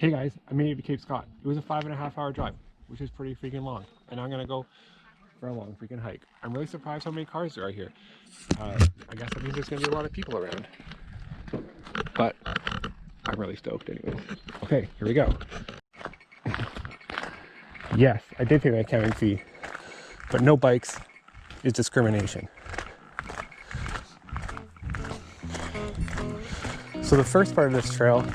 Hey guys, I made it to Cape Scott. It was a 5.5-hour drive, which is pretty freaking long. And I'm gonna go for a long freaking hike. I'm really surprised how many cars there are here. I guess that means there's gonna be a lot of people around. But I'm really stoked anyways. Okay, here we go. Yes, I did pay my camping fee, but no bikes is discrimination. So the first part of this trail,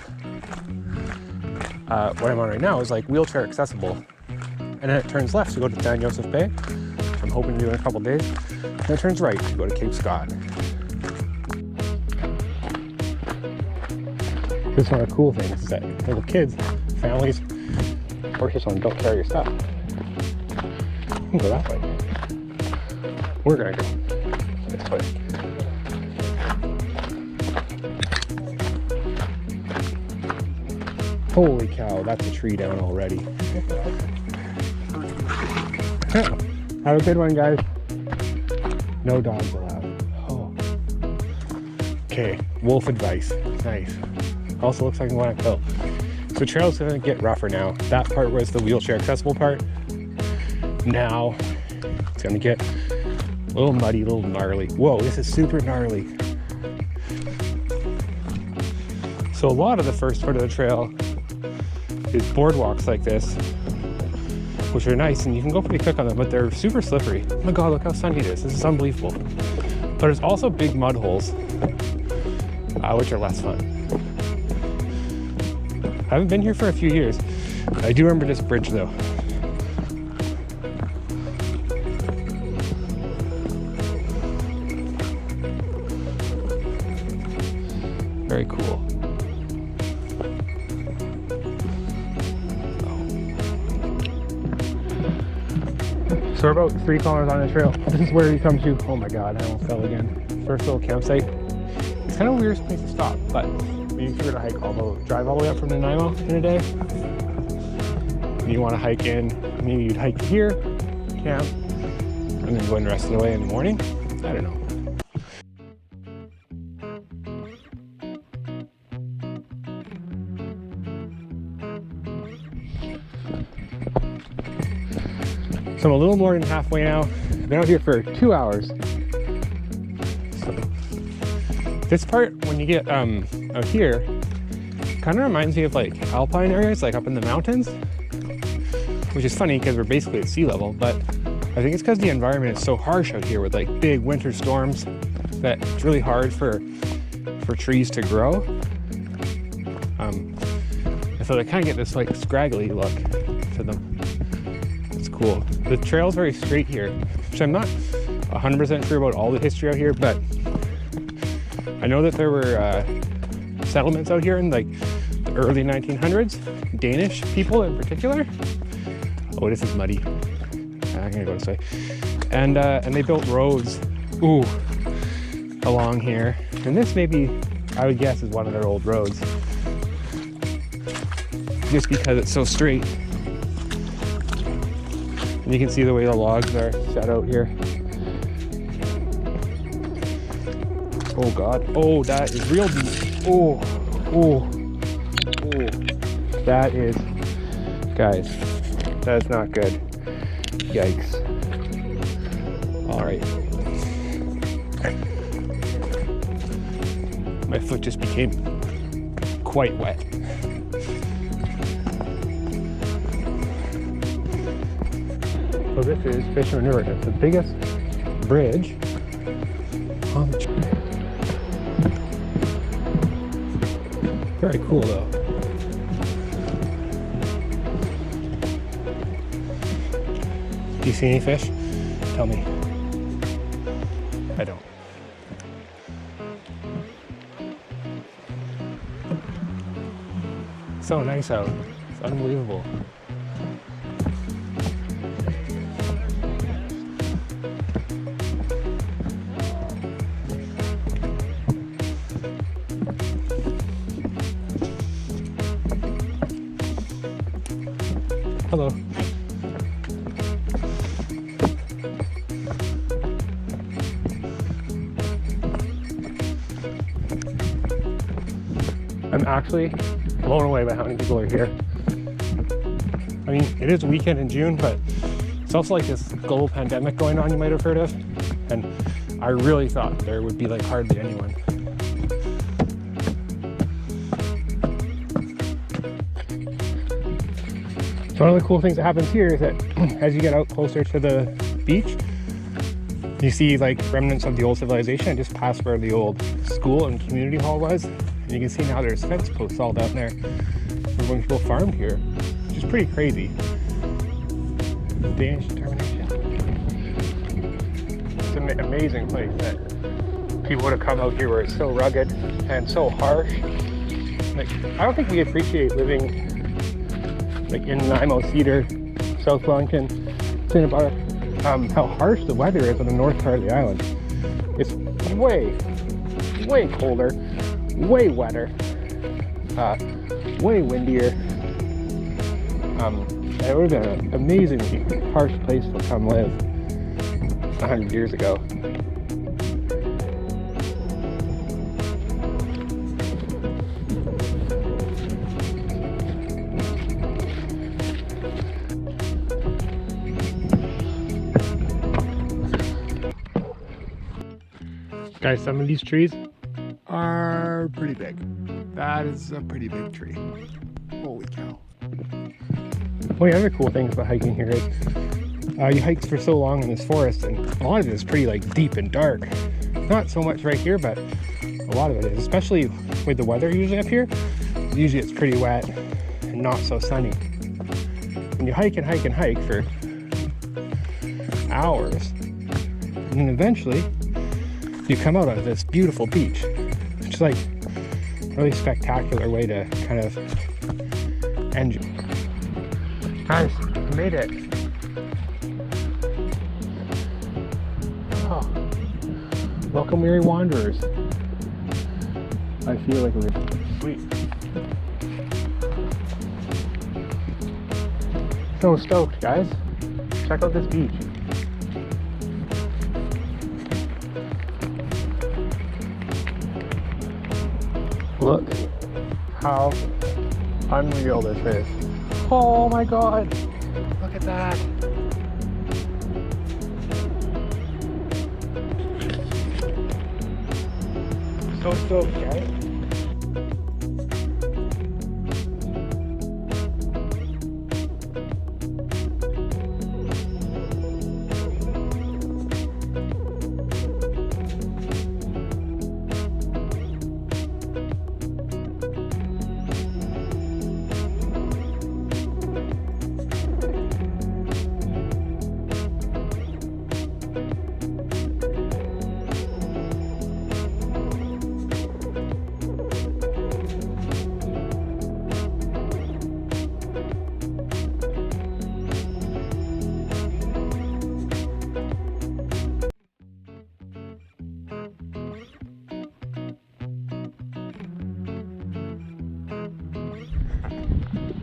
what I'm on right now, is like wheelchair accessible, and then it turns left to go to San Joseph Bay, which I'm hoping to do in a couple days, and it turns right to go to Cape Scott. This is one of the cool things, is that little kids, families, or just don't carry your stuff. You can go that way. We're gonna go this way. Holy cow, that's a tree down already. Have a good one, guys. No dogs allowed. Oh. Okay, wolf advice. Nice. Also looks like I'm going uphill. So trail's gonna get rougher now. That part was the wheelchair accessible part. Now it's gonna get a little muddy, a little gnarly. Whoa, this is super gnarly. So a lot of the first part of the trail is boardwalks like this, which are nice and you can go pretty quick on them, but they're super slippery. Oh my god, look how sunny it is. This is unbelievable. But there's also big mud holes, which are less fun. I haven't been here for a few years. I do remember this bridge though. Very cool. So we're about 3 kilometers on the trail. This is where you come to, oh my god, I almost fell again. First little campsite. It's kind of a weird place to stop, but maybe if you were to drive all the way up from Nanaimo in a day, and you want to hike in, maybe you'd hike here, camp, and then go and rest it away in the morning. I don't know. So I'm a little more than halfway now. I've been out here for 2 hours. So this part, when you get out here, kind of reminds me of like alpine areas, like up in the mountains, which is funny because we're basically at sea level, but I think it's because the environment is so harsh out here with like big winter storms that it's really hard for trees to grow. And so they kind of get this like scraggly look to them. It's cool. The trail's very straight here, which I'm not 100% sure about all the history out here, but I know that there were settlements out here in like the early 1900s, Danish people in particular. Oh, this is muddy. I'm gonna go this way. And they built roads, along here. And this maybe, I would guess, is one of their old roads, just because it's so straight. And you can see the way the logs are set out here. Oh god. Oh, that is real deep. Oh. That is, guys, that's not good. Yikes. All right. My foot just became quite wet. So this is Fisherman River. It's the biggest bridge on the trail. Very cool though. Do you see any fish? Tell me. I don't. So nice out. It's unbelievable. Hello. I'm actually blown away by how many people are here. I mean, it is a weekend in June, but it's also like this global pandemic going on you might have heard of. And I really thought there would be like hardly anyone. So one of the cool things that happens here is that as you get out closer to the beach, you see like remnants of the old civilization just past where the old school and community hall was. And you can see now there's fence posts all down there from when people farmed here, which is pretty crazy. Danish determination. It's an amazing place that people would have come out here where it's so rugged and so harsh. Like, I don't think we appreciate living like in Nanaimo, Cedar, South Wellington, Cinnabar, how harsh the weather is on the north part of the island. It's way colder, way wetter, way windier. It would have been an amazingly harsh place to come live 100 years ago. Guys, some of these trees are pretty big. That is a pretty big tree. Holy cow. One of the other cool things about hiking here is you hike for so long in this forest, and a lot of it is pretty like deep and dark. Not so much right here, but a lot of it is, especially with the weather usually up here. Usually it's pretty wet and not so sunny. And you hike and hike and hike for hours, and then eventually you come out of this beautiful beach, which is like a really spectacular way to kind of end you. Guys, I made it. Oh, welcome weary wanderers. I feel like we're sweet. So stoked, guys. Check out this beach. Look how unreal this is. Oh my god! Look at that! So stoked, guys.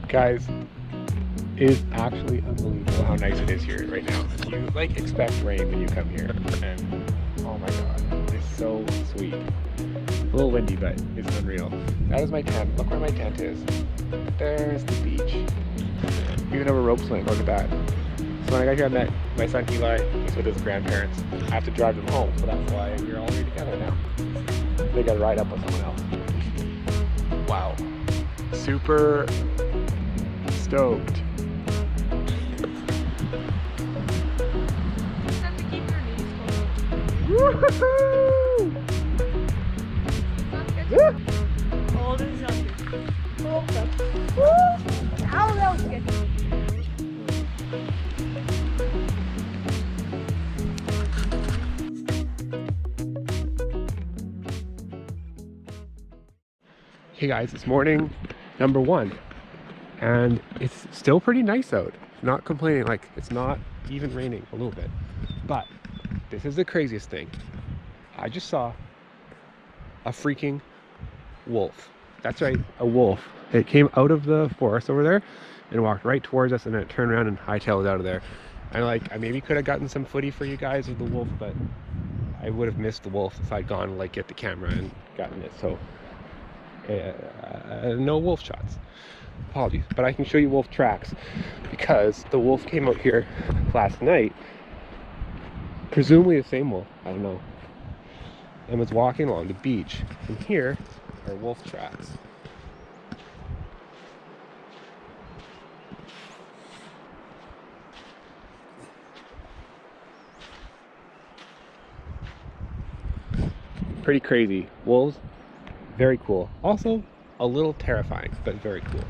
Guys, it is actually unbelievable how nice it is here right now. You like expect rain when you come here, and oh my god, it's so sweet. A little windy, but it's unreal. That is my tent. Look where my tent is. There's the beach. You can have a rope swing. Look at that. So when I got here, I met my son Eli. He's with his grandparents. I have to drive them home, so that's why we're all here together now. They got to ride up with someone else. Wow. Super stoked. Woohoo! Oh, this is not good. Oh, okay. How else get it? Hey guys, it's morning number 1 and it's still pretty nice out. Not complaining, like it's not even raining a little bit, but this is the craziest thing. I just saw a freaking wolf. That's right, a wolf. It came out of the forest over there and walked right towards us, and then it turned around and hightailed out of there. And like, I maybe could have gotten some footy for you guys of the wolf, but I would have missed the wolf if I'd gone like get the camera and gotten it. So No wolf shots. Apologies, but I can show you wolf tracks because the wolf came out here last night, presumably the same wolf, I don't know, and was walking along the beach. And here are wolf tracks. Pretty crazy. Wolves, very cool. Also a little terrifying, but very cool.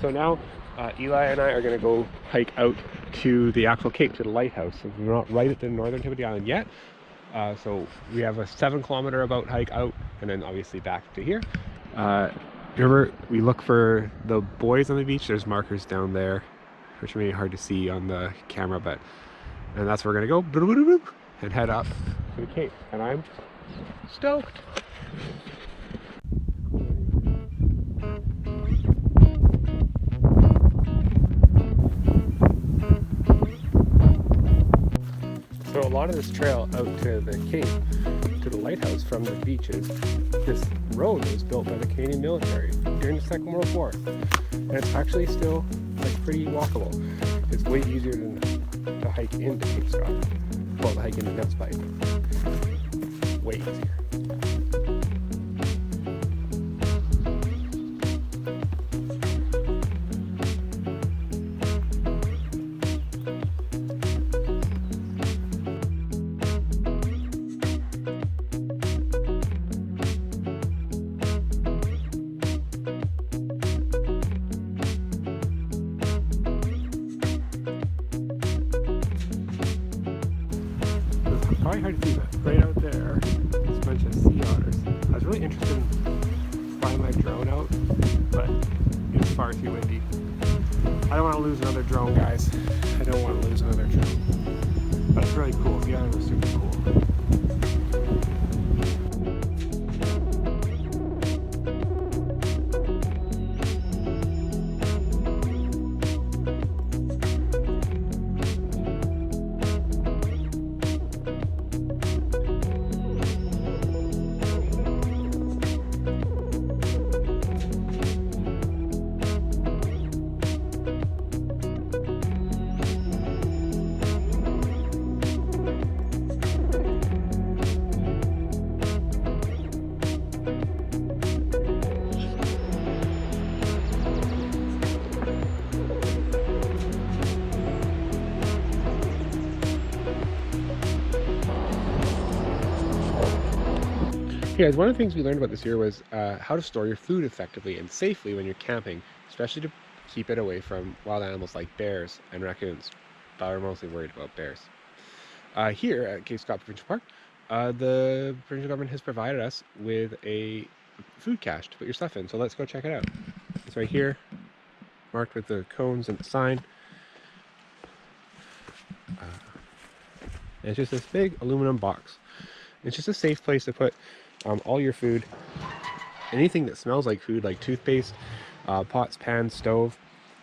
So now Eli and I are going to go hike out to the actual cape, to the lighthouse. So we're not right at the northern tip of the island yet. So we have a 7-kilometer about hike out, and then obviously back to here. Remember, we look for the boys on the beach. There's markers down there, which may be hard to see on the camera, and that's where we're gonna go and head up to the cape. And I'm stoked. So a lot of this trail out to the cape, to the lighthouse from the beaches, this road was built by the Canadian military during the Second World War. And it's actually still like pretty walkable. It's way easier than to hike into Cape Scott. Well, to hike into Nels Bight. Way easier. Probably hard to see, but right out there, there's a bunch of sea otters. I was really interested in flying my drone out, but it's far too windy. I don't want to lose another drone, guys. I don't want to lose another drone. But it's really cool. The island was super cool. Hey guys, one of the things we learned about this year was how to store your food effectively and safely when you're camping, especially to keep it away from wild animals like bears and raccoons. But we're mostly worried about bears. Here at Cape Scott Provincial Park, the provincial government has provided us with a food cache to put your stuff in. So let's go check it out. It's right here, marked with the cones and the sign. And it's just this big aluminum box. It's just a safe place to put all your food, anything that smells like food, like toothpaste, pots, pans, stove,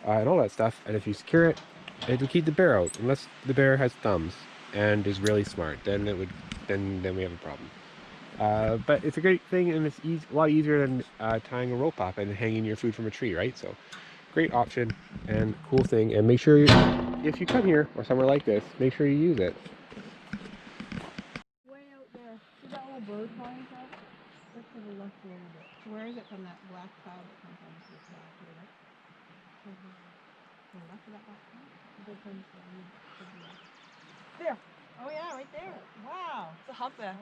and all that stuff. And if you secure it, it will keep the bear out, unless the bear has thumbs and is really smart. Then it would, then we have a problem. But it's a great thing, and it's a lot easier than tying a rope up and hanging your food from a tree, right? So, great option and cool thing. And make sure if you come here or somewhere like this, make sure you use it. Bird flying across? Look to the left a little bit. Where is it from that black cloud that comes on to the side? To the right? To the left of that black cloud? There! Oh yeah, right there. Wow! It's a humpback.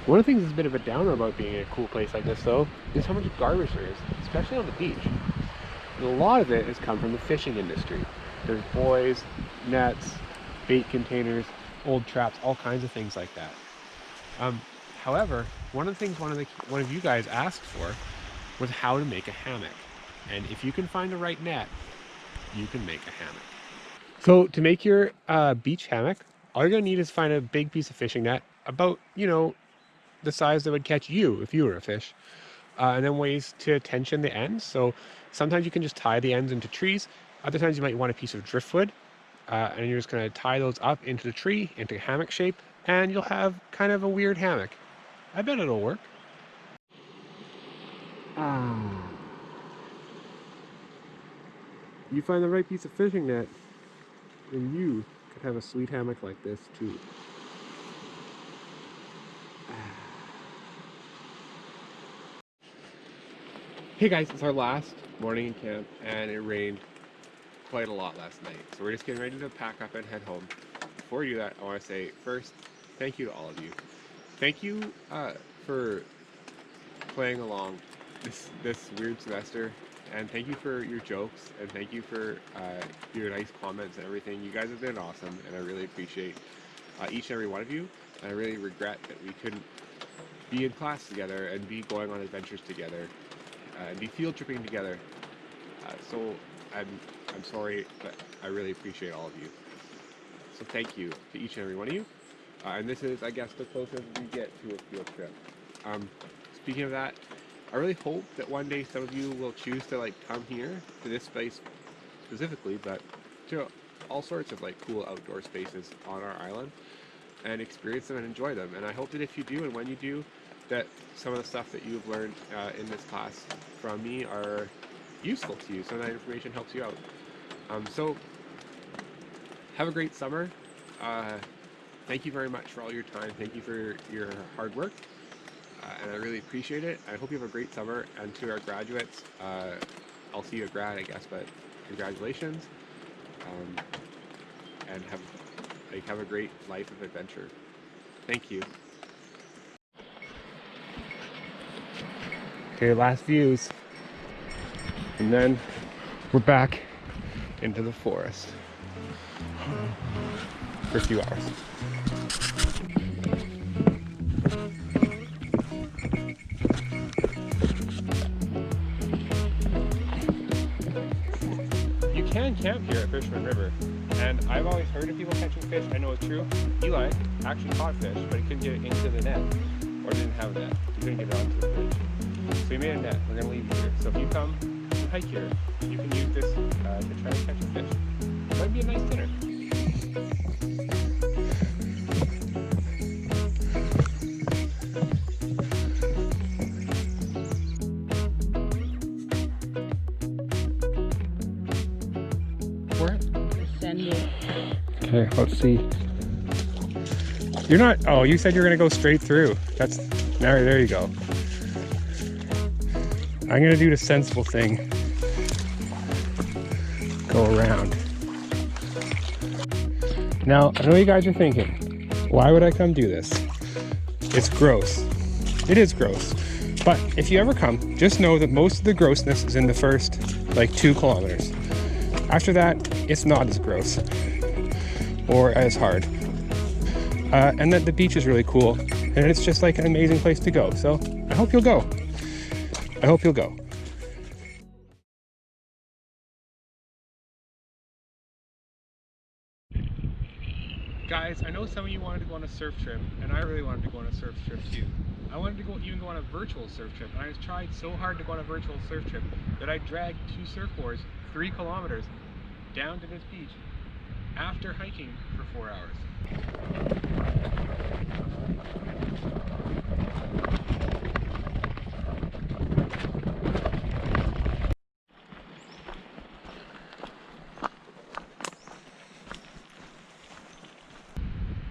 One of the things that's a bit of a downer about being in a cool place like this, though, is how much garbage there is, especially on the beach. And a lot of it has come from the fishing industry. There's buoys, nets, bait containers, old traps, all kinds of things like that. However, one of the things one of you guys asked for was how to make a hammock. And if you can find the right net, you can make a hammock. So to make your beach hammock, all you're gonna need is find a big piece of fishing net, about, you know, the size that would catch you if you were a fish. And then ways to tension the ends. So sometimes you can just tie the ends into trees. Other times you might want a piece of driftwood. and you're just going to tie those up into the tree, into hammock shape, and you'll have kind of a weird hammock. I bet it'll work. You find the right piece of fishing net, and you could have a sweet hammock like this too. Hey guys, it's our last morning in camp, and it rained quite a lot last night. So we're just getting ready to pack up and head home. Before we do that, I want to say first, thank you to all of you. Thank you for playing along this weird semester, and thank you for your jokes, and thank you for your nice comments and everything. You guys have been awesome, and I really appreciate each and every one of you. And I really regret that we couldn't be in class together and be going on adventures together and be field tripping together. So I'm sorry, but I really appreciate all of you. So thank you to each and every one of you. And this is, I guess, the closest we get to a field trip. Speaking of that, I really hope that one day some of you will choose to like come here to this space specifically, but to all sorts of like cool outdoor spaces on our island and experience them and enjoy them. And I hope that if you do, and when you do, that some of the stuff that you've learned in this class from me are useful to you. Some of that information helps you out. So have a great summer. Thank you very much for all your time. Thank you for your hard work. And I really appreciate it. I hope you have a great summer. And to our graduates, I'll see you at grad, I guess, but congratulations. And have a great life of adventure. Thank you. Okay, last views. And then we're back into the forest for a few hours. You can camp here at Fisherman River, and I've always heard of people catching fish. I know it's true. Eli actually caught fish, but he couldn't get it into the net, or didn't have a net. He couldn't get it onto the bridge. So he made a net. We're going to leave you here. So if you come and hike here, you can use this to try to catch a fish. It might be a nice dinner. Where? Descending. Okay, let's see. You're not, oh, you said you're going to go straight through. That's, now there you go. I'm going to do the sensible thing. Go around. Now, I know you guys are thinking, why would I come do this? It's gross. It is gross. But if you ever come, just know that most of the grossness is in the first, like, 2 kilometers. After that, it's not as gross or as hard. And that the beach is really cool, and it's just like an amazing place to go. So I hope you'll go. I hope you'll go. Guys, I know some of you wanted to go on a surf trip, and I really wanted to go on a surf trip too. I wanted to even go on a virtual surf trip, and I tried so hard to go on a virtual surf trip that I dragged 2 surfboards 3 kilometers down to this beach after hiking for 4 hours.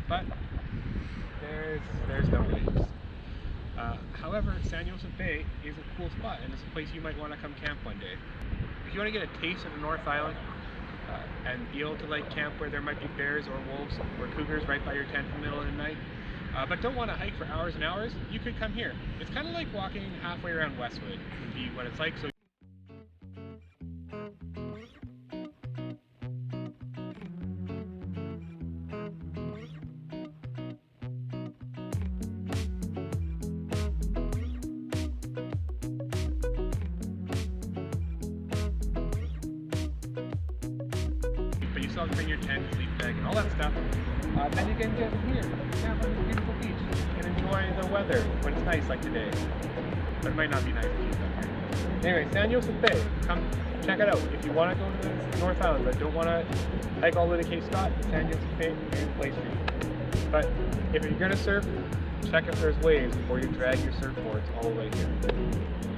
But there's no waves. However, San Josef Bay is a cool spot, and it's a place you might want to come camp one day. If you want to get a taste of the North Island and be able to like camp where there might be bears or wolves or cougars right by your tent in the middle of the night, but don't want to hike for hours and hours, you could come here. It's kind of like walking halfway around Westwood would be what it's like. So but you still have to bring your tent, sleep bag, and all that stuff. Then you can get here, camp on this beautiful beach, and enjoy the weather when it's nice like today. But it might not be nice if you come here. Anyway, San Joseph Bay, come check it out. If you want to go to the North Island but don't want to hike all the way to Cape Scott, San Joseph Bay is the place for you. But if you're going to surf, check if there's waves before you drag your surfboards all the way here.